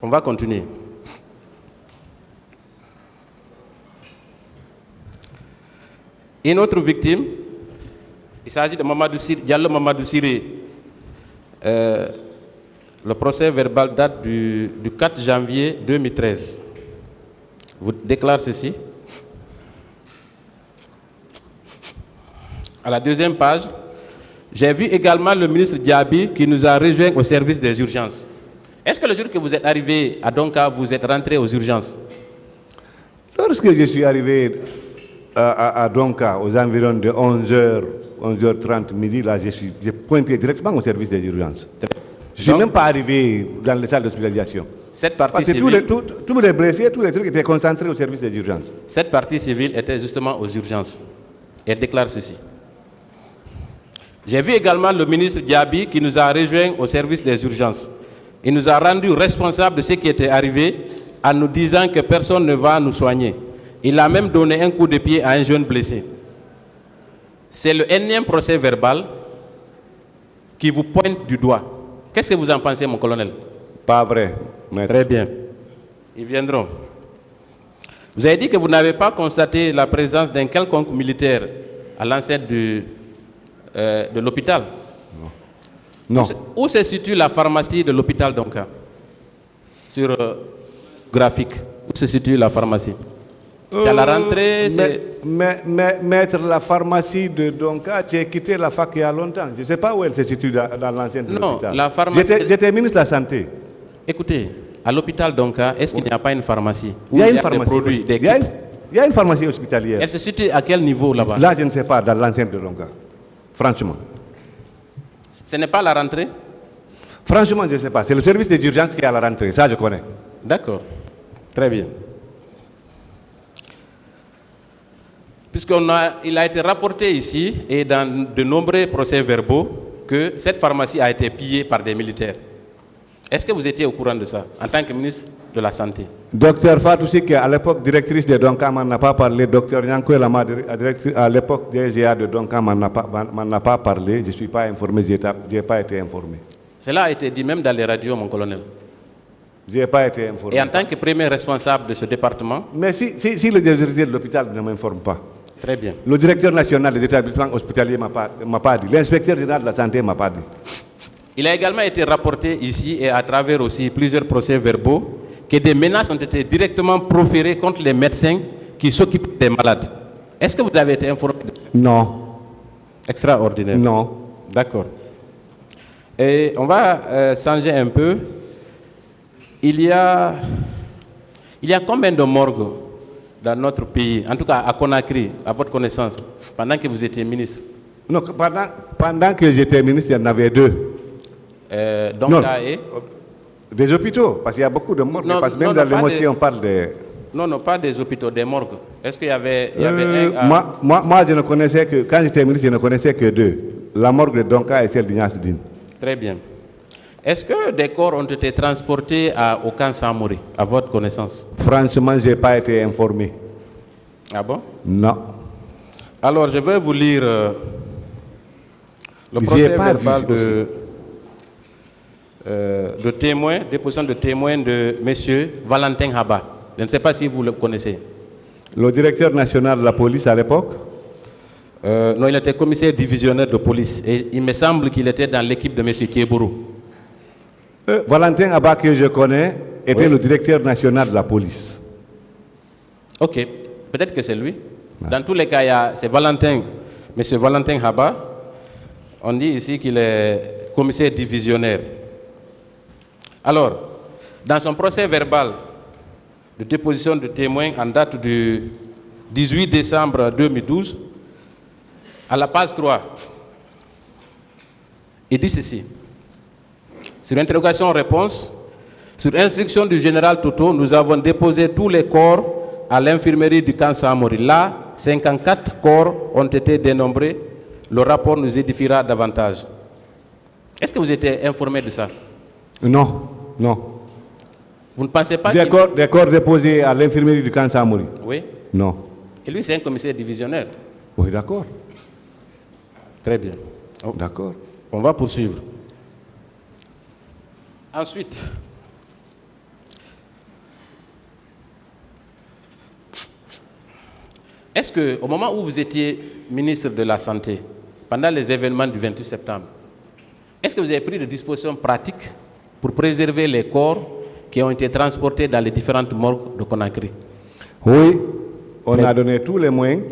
On va continuer. Une autre victime, il s'agit de Diallo Mamadou Siré. Le procès verbal date du 4 janvier 2013. Vous déclarez ceci. À la deuxième page, j'ai vu également le ministre Diaby qui nous a rejoint au service des urgences. Est-ce que le jour que vous êtes arrivé à Donka, vous êtes rentré aux urgences? Lorsque je suis arrivé à Donka, aux environs de 11h, 11h30 midi, là, j'ai pointé directement au service des urgences. Je ne suis même pas arrivé dans les salles d'hospitalisation. Cette partie Parce que civile, tous les blessés, tous les trucs étaient concentrés au service des urgences. cette partie civile était justement aux urgences. Elle déclare ceci. J'ai vu également le ministre Diaby qui nous a rejoints au service des urgences. Il nous a rendus responsables de ce qui était arrivé en nous disant que personne ne va nous soigner. Il a même donné un coup de pied à un jeune blessé. C'est le énième procès verbal qui vous pointe du doigt. Qu'est-ce que vous en pensez, mon colonel? Pas vrai, maître. Très bien. Ils viendront. Vous avez dit que vous n'avez pas constaté la présence d'un quelconque militaire à l'enceinte de l'hôpital. Non. Où se situe la pharmacie de l'hôpital Donka? Sur graphique. Où se situe la pharmacie? C'est à la rentrée? Maître, la pharmacie de Donka, j'ai quitté la fac il y a longtemps. Je ne sais pas où elle se situe dans l'ancienne de l'hôpital. Non, la pharmacie... J'étais ministre de la Santé. Écoutez, à l'hôpital Donka, est-ce qu'il n'y a pas une pharmacie? Il y a une pharmacie. Des produits, des Il y a une pharmacie hospitalière. Elle se situe à quel niveau là-bas? Là, je ne sais pas, dans l'ancienne de Donka. Franchement. Ce n'est pas la rentrée? Franchement, je ne sais pas. C'est le service des urgences qui est à la rentrée. Ça, je connais. D'accord. Très bien. Il a été rapporté ici et dans de nombreux procès-verbaux que cette pharmacie a été pillée par des militaires. Est-ce que vous étiez au courant de ça en tant que ministre de la Santé? Docteur Fatoussi, qui à l'époque directrice de Donka, m'en a pas parlé. Docteur Nyanko Lama, à l'époque DGA de Donka, m'en a pas parlé. Je ne suis pas informé, je n'ai pas été informé. Cela a été dit même dans les radios, mon colonel. Je n'ai pas été informé. Et en tant que premier responsable de ce département? Mais si le directeur de l'hôpital ne m'informe pas. Très bien. Le directeur national des établissements hospitaliers ne m'a pas dit. L'inspecteur général de la santé ne m'a pas dit. Il a également été rapporté ici et à travers aussi plusieurs procès-verbaux que des menaces ont été directement proférées contre les médecins qui s'occupent des malades. Est-ce que vous avez été informé? Non. Extraordinaire. Non. D'accord. Et on va changer un peu. Il y a combien de morgues dans notre pays, en tout cas à Conakry, à votre connaissance, pendant que vous étiez ministre? Non, pendant que j'étais ministre, il y en avait deux. Des hôpitaux, parce qu'il y a beaucoup de morgues. Parce que même dans les mosquées, on parle de... Non, pas des hôpitaux, des morgues. Est-ce qu'il y avait un... Moi, je ne connaissais que... Quand j'étais ministre, je ne connaissais que deux. La morgue de Donka et celle d'Ignace-Dine. Très bien. Est-ce que des corps ont été transportés au camp Samori, à votre connaissance? Franchement, je n'ai pas été informé. Ah bon? Non. Alors, je vais vous lire le procès verbal de témoin, déposition de témoin de M. Valentin Haba. Je ne sais pas si vous le connaissez. Le directeur national de la police à l'époque? Non, il était commissaire divisionnaire de police. Et il me semble qu'il était dans l'équipe de M. Kiebourou. Valentin Haba, que je connais, était le directeur national de la police. Ok, peut-être que c'est lui. Dans tous les cas, c'est Valentin, M. Valentin Haba. On dit ici qu'il est commissaire divisionnaire. Alors, dans son procès verbal de déposition de témoins en date du 18 décembre 2012, à la page 3, il dit ceci. Sur interrogation-réponse, sur instruction du général Toto, nous avons déposé tous les corps à l'infirmerie du camp Samori. Là, 54 corps ont été dénombrés. Le rapport nous édifiera davantage. Est-ce que vous étiez informé de ça? Non, non. Vous ne pensez pas des corps déposés à l'infirmerie du camp Samori? Oui. Non. Et lui, c'est un commissaire divisionnaire? Oui, d'accord. Très bien. D'accord. On va poursuivre. Ensuite, est-ce qu'au moment où vous étiez ministre de la Santé, pendant les événements du 28 septembre, est-ce que vous avez pris des dispositions pratiques pour préserver les corps qui ont été transportés dans les différentes morgues de Conakry? Oui, on a donné tous les moyens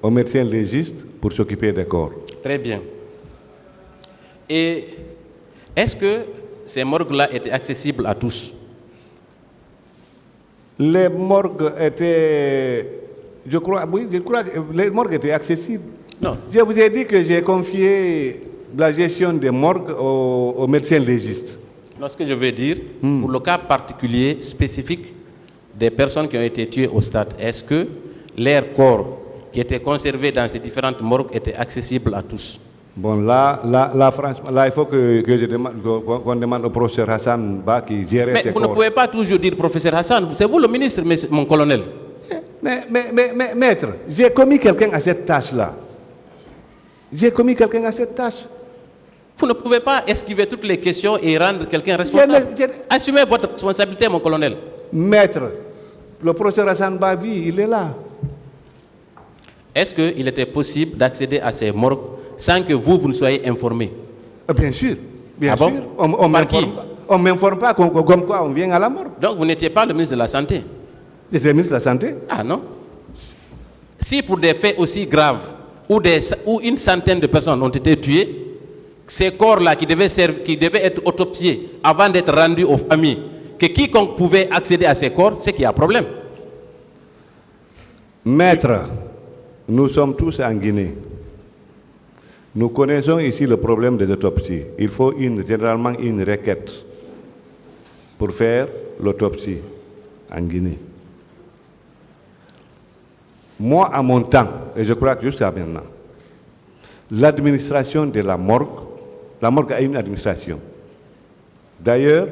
aux médecins légistes pour s'occuper des corps. Très bien. Et est-ce que ces morgues-là étaient accessibles à tous? Les morgues étaient, je crois que les morgues étaient accessibles. Non. Je vous ai dit que j'ai confié la gestion des morgues aux médecins légistes. Non, ce que je veux dire, pour le cas particulier, spécifique des personnes qui ont été tuées au stade, est-ce que leurs corps qui étaient conservés dans ces différentes morgues étaient accessibles à tous? Bon, là, franchement, là, il faut qu'on demande au professeur Hassan Ba qui gérait Mais ces vous corps. ne pouvez pas toujours dire professeur Hassan, c'est vous le ministre, mon colonel. Mais, maître, j'ai commis quelqu'un à cette tâche-là. J'ai commis quelqu'un à cette tâche. Vous ne pouvez pas esquiver toutes les questions et rendre quelqu'un responsable. Assumez votre responsabilité, mon colonel. Maître, le professeur Hassan Ba, il est là. Est-ce qu'il était possible d'accéder à ces morgues sans que vous ne soyez informé? Bien sûr, bien Ah bon? sûr. On ne m'informe pas comme quoi on vient à la morgue. Donc vous n'étiez pas le ministre de la Santé? J'étais ministre de la Santé. Ah non? Si pour des faits aussi graves, où une centaine de personnes ont été tuées, ces corps-là qui devaient être autopsiés avant d'être rendus aux familles, que quiconque pouvait accéder à ces corps, c'est qu'il y a un problème. Maître, nous sommes tous en Guinée. Nous connaissons ici le problème des autopsies. Il faut généralement une requête pour faire l'autopsie en Guinée. Moi, à mon temps, et je crois que jusqu'à maintenant, l'administration de la morgue a une administration. D'ailleurs,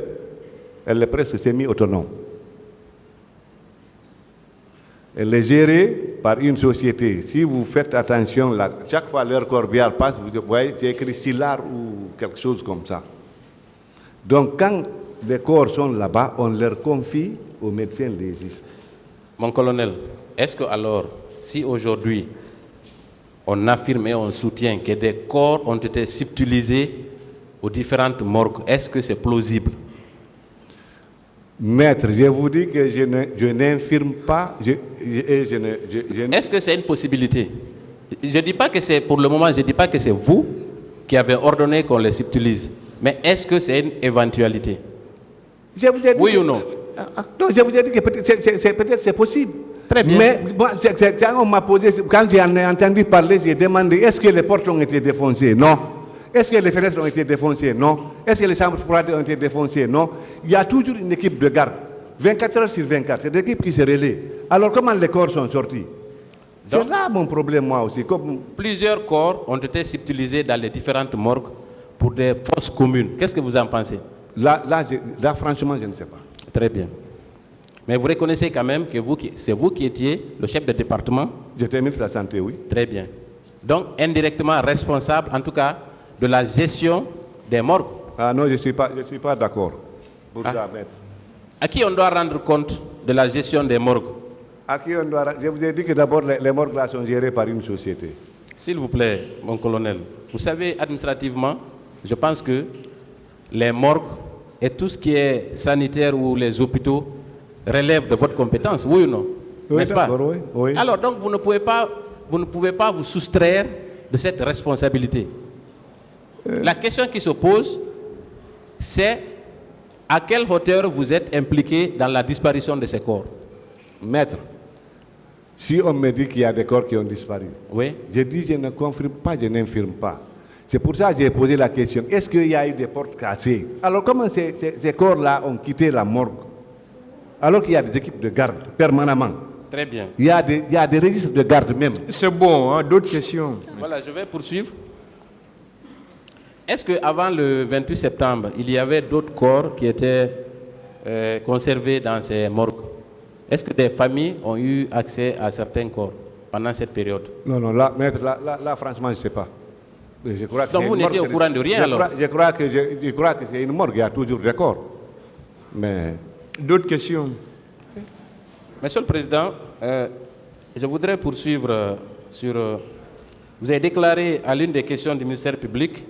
elle est presque semi-autonome. Elle est gérée par une société. Si vous faites attention, là, chaque fois leur corbière passe, vous voyez, c'est écrit Silar ou quelque chose comme ça. Donc, quand les corps sont là-bas, on leur confie aux médecins légistes. Mon colonel, est-ce que alors, si aujourd'hui, on affirme et on soutient que des corps ont été subtilisés aux différentes morgues, est-ce que c'est plausible? Maître, je vous dis que je n'infirme pas. Est-ce que c'est une possibilité? Je ne dis pas que c'est, pour le moment, je ne dis pas que c'est vous qui avez ordonné qu'on les subtilise. Mais est-ce que c'est une éventualité? Je vous ai dit oui ou non? Non, je vous ai dit que peut-être c'est possible. Très bien. Mais moi, quand on m'a posé, quand j'en ai entendu parler, j'ai demandé est-ce que les portes ont été défoncées? Non. Est-ce que les fenêtres ont été défoncées? Non. Est-ce que les chambres froides ont été défoncées? Non. Il y a toujours une équipe de garde. 24 heures sur 24. C'est l'équipe qui se relaie. Alors comment les corps sont sortis? C'est là mon problème, moi aussi. Plusieurs corps ont été subtilisés dans les différentes morgues pour des fosses communes. Qu'est-ce que vous en pensez? Là, franchement, je ne sais pas. Très bien. Mais vous reconnaissez quand même que c'est vous qui étiez le chef de département? J'étais ministre de la Santé, oui. Très bien. Donc, indirectement responsable, en tout cas, de la gestion des morgues. Ah non, je ne suis pas d'accord pour ça, maître. À qui on doit rendre compte de la gestion des morgues? À qui on doit... Je vous ai dit que d'abord, les morgues là sont gérées par une société. S'il vous plaît, mon colonel, vous savez, administrativement, je pense que les morgues et tout ce qui est sanitaire ou les hôpitaux relèvent de votre compétence, oui ou non? Oui, n'est-ce pas? Oui, oui. Alors, donc, vous ne pouvez pas vous soustraire de cette responsabilité. La question qui se pose, c'est à quelle hauteur vous êtes impliqué dans la disparition de ces corps? Maître, si on me dit qu'il y a des corps qui ont disparu, oui. Je dis je ne confirme pas, je n'infirme pas. C'est pour ça que j'ai posé la question, est-ce qu'il y a eu des portes cassées? Alors comment ces corps-là ont quitté la morgue? Alors qu'il y a des équipes de garde permanemment. Très bien. Il y a des registres de garde même. C'est bon, hein? D'autres questions? Voilà, je vais poursuivre. Est-ce qu'avant le 28 septembre, il y avait d'autres corps qui étaient conservés dans ces morgues? Est-ce que des familles ont eu accès à certains corps pendant cette période? Non, là, maître, là franchement, je ne sais pas. Je crois que donc vous n'étiez au courant de rien alors? Je crois que c'est une morgue, il y a toujours des corps. Mais... D'autres questions? Monsieur le Président, Je voudrais poursuivre sur... vous avez déclaré à l'une des questions du ministère public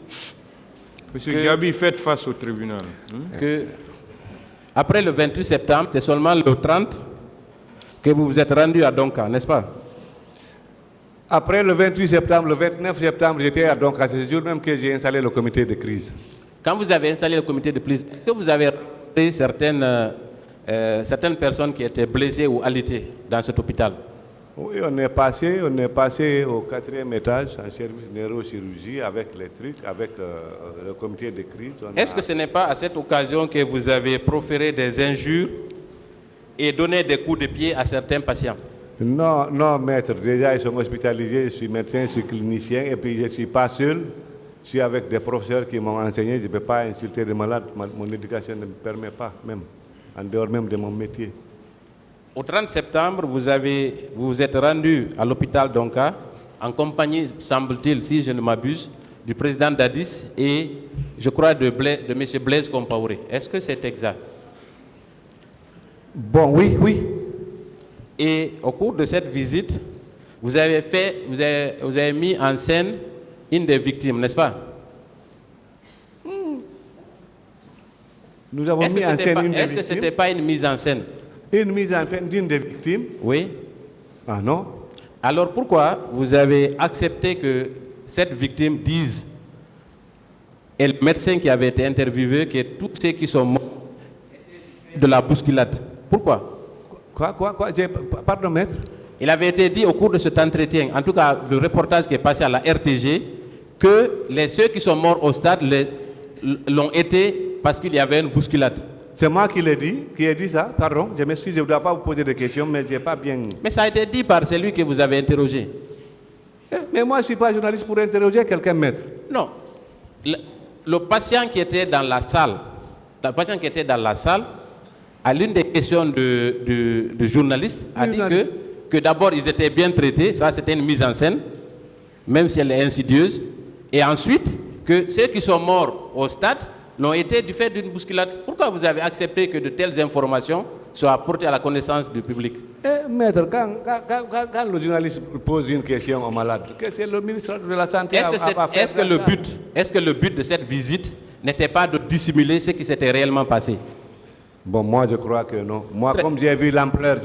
Monsieur Gabi, faites face au tribunal. que après le 28 septembre, c'est seulement le 30 que vous vous êtes rendu à Donka, n'est-ce pas? Après le 28 septembre, le 29 septembre, j'étais à Donka. C'est ce jour même que j'ai installé le comité de crise. Quand vous avez installé le comité de crise, est-ce que vous avez rencontré certaines personnes qui étaient blessées ou alitées dans cet hôpital? Oui, on est passé au 4e étage en service neurochirurgie avec les trucs, avec le comité de crise. Est-ce que ce n'est pas à cette occasion que vous avez proféré des injures et donné des coups de pied à certains patients? Non, non, maître. Déjà, ils sont hospitalisés. Je suis médecin, je suis clinicien. Et puis, je ne suis pas seul. Je suis avec des professeurs qui m'ont enseigné. Je ne peux pas insulter des malades. Mon éducation ne me permet pas, même, en dehors même de mon métier. Au 30 septembre, vous vous êtes rendu à l'hôpital Donka en compagnie, semble-t-il, si je ne m'abuse, du président Dadis et, je crois, de M. Blaise Compaoré. Est-ce que c'est exact? Bon, oui, oui. Et au cours de cette visite, vous avez mis en scène une des victimes, n'est-ce pas? Nous avons mis en scène une des victimes. Est-ce que ce n'était pas une mise en scène? Une mise en scène d'une des victimes? Oui. Ah non. Alors pourquoi vous avez accepté que cette victime dise, et le médecin qui avait été interviewé, que tous ceux qui sont morts étaient de la bousculade? Pourquoi? Quoi? Pardon, maître? Il avait été dit au cours de cet entretien, en tout cas le reportage qui est passé à la RTG, que ceux qui sont morts au stade l'ont été parce qu'il y avait une bousculade. C'est moi qui l'ai dit, qui ai dit ça, pardon, je m'excuse, je ne dois pas vous poser de questions, mais je n'ai pas bien... Mais ça a été dit par celui que vous avez interrogé. Mais moi, je ne suis pas journaliste pour interroger quelqu'un, maître. Non. Le patient qui était dans la salle, à l'une des questions du journaliste, a dit que d'abord ils étaient bien traités, ça c'était une mise en scène, même si elle est insidieuse, et ensuite que ceux qui sont morts au stade l'ont été du fait d'une bousculade. Pourquoi vous avez accepté que de telles informations soient portées à la connaissance du public? Maître, quand le journaliste pose une question au malade, que c'est le ministre de la Santé Est-ce que le but de cette visite n'était pas de dissimuler ce qui s'était réellement passé? Bon, moi je crois que non. Moi, comme j'ai vu l'ampleur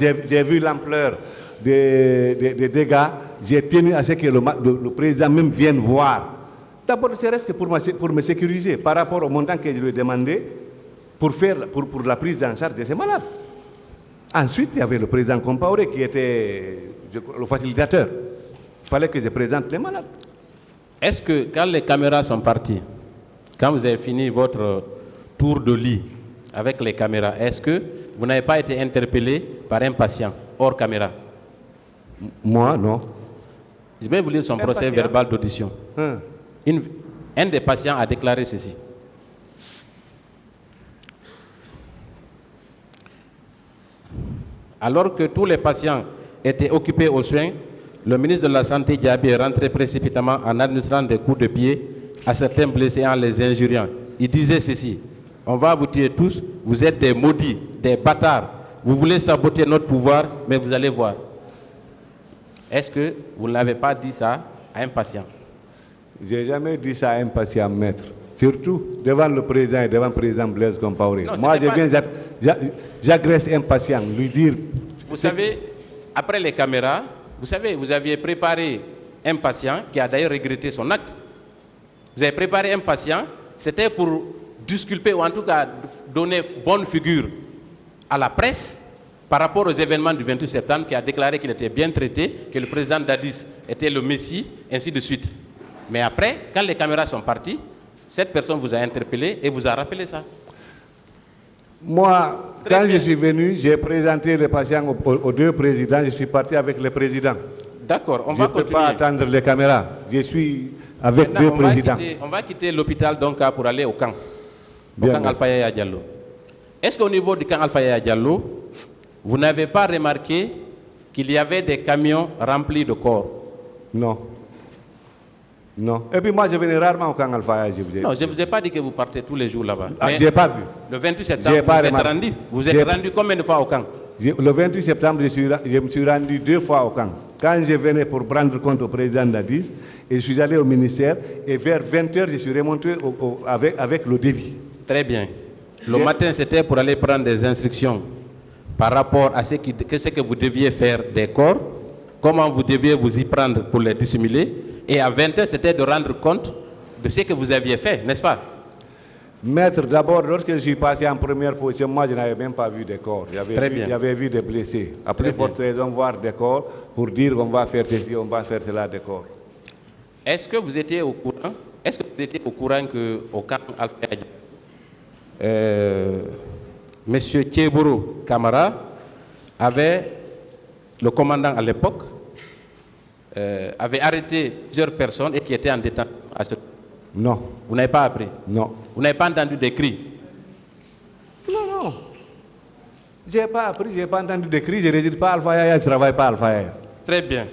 des dégâts, j'ai tenu à ce que le président même vienne voir. D'abord, c'est reste pour me sécuriser par rapport au montant que je lui ai demandé pour la prise en charge de ces malades. Ensuite, il y avait le président Compaoré qui était le facilitateur. Il fallait que je présente les malades. Est-ce que quand les caméras sont parties, quand vous avez fini votre tour de lit avec les caméras, est-ce que vous n'avez pas été interpellé par un patient hors caméra? Moi, non. Je vais vous lire son procès verbal d'audition. Un des patients a déclaré ceci. Alors que tous les patients étaient occupés aux soins, le ministre de la Santé, Diaby, est rentré précipitamment en administrant des coups de pied à certains blessés en les injuriant. Il disait ceci: on va vous tuer tous, vous êtes des maudits, des bâtards. Vous voulez saboter notre pouvoir, mais vous allez voir. Est-ce que vous n'avez pas dit ça à un patient? Je n'ai jamais dit ça à un patient, maître. Surtout devant le président et devant le président Blaise Compaoré. Moi, j'agresse un patient, lui dire... Vous savez, après les caméras, vous aviez préparé un patient qui a d'ailleurs regretté son acte. Vous avez préparé un patient, c'était pour disculper ou en tout cas donner bonne figure à la presse par rapport aux événements du 28 septembre, qui a déclaré qu'il était bien traité, que le président Dadis était le messie, ainsi de suite. Mais après, quand les caméras sont parties, cette personne vous a interpellé et vous a rappelé ça. Moi, quand je suis venu, j'ai présenté les patients aux deux présidents, je suis parti avec le président. D'accord, on va continuer. Je ne peux pas attendre les caméras, je suis avec deux présidents. On va quitter l'hôpital Donka pour aller au camp, camp Alpha Yaya Diallo. Est-ce qu'au niveau du camp Alpha Yaya Diallo, vous n'avez pas remarqué qu'il y avait des camions remplis de corps? Non. Non. Et puis moi, je venais rarement au camp Alpha Yaya. Non, je ne vous ai pas dit que vous partez tous les jours là-bas. Ah, je n'ai pas vu. Le 28 septembre, vous êtes rendu combien de fois au camp? Le 28 septembre, je me suis rendu 2 fois au camp. quand je venais pour prendre compte au président Dadis, et je suis allé au ministère, et vers 20h, je suis remonté avec le devis. Très bien. Le matin, c'était pour aller prendre des instructions par rapport à ce que vous deviez faire des corps, comment vous deviez vous y prendre pour les dissimuler, et à 20h, c'était de rendre compte de ce que vous aviez fait, n'est-ce pas? Maître, d'abord, lorsque je suis passé en première position, moi, je n'avais même pas vu des corps. J'avais vu des blessés. Après, forte raison, voir des corps pour dire qu'on va faire ceci, on va faire cela, des corps. Est-ce que vous étiez au courant? Est-ce que vous étiez au courant qu'au camp Alpha Monsieur Thiebourou Camara le commandant à l'époque, avait arrêté plusieurs personnes et qui étaient en détention à ce... Non. Vous n'avez pas appris? Non. Vous n'avez pas entendu des cris? Non. Je n'ai pas appris, je n'ai pas entendu des cris, je ne réside pas à Alpha Yaya, je ne travaille pas à Alpha Yaya. Très bien.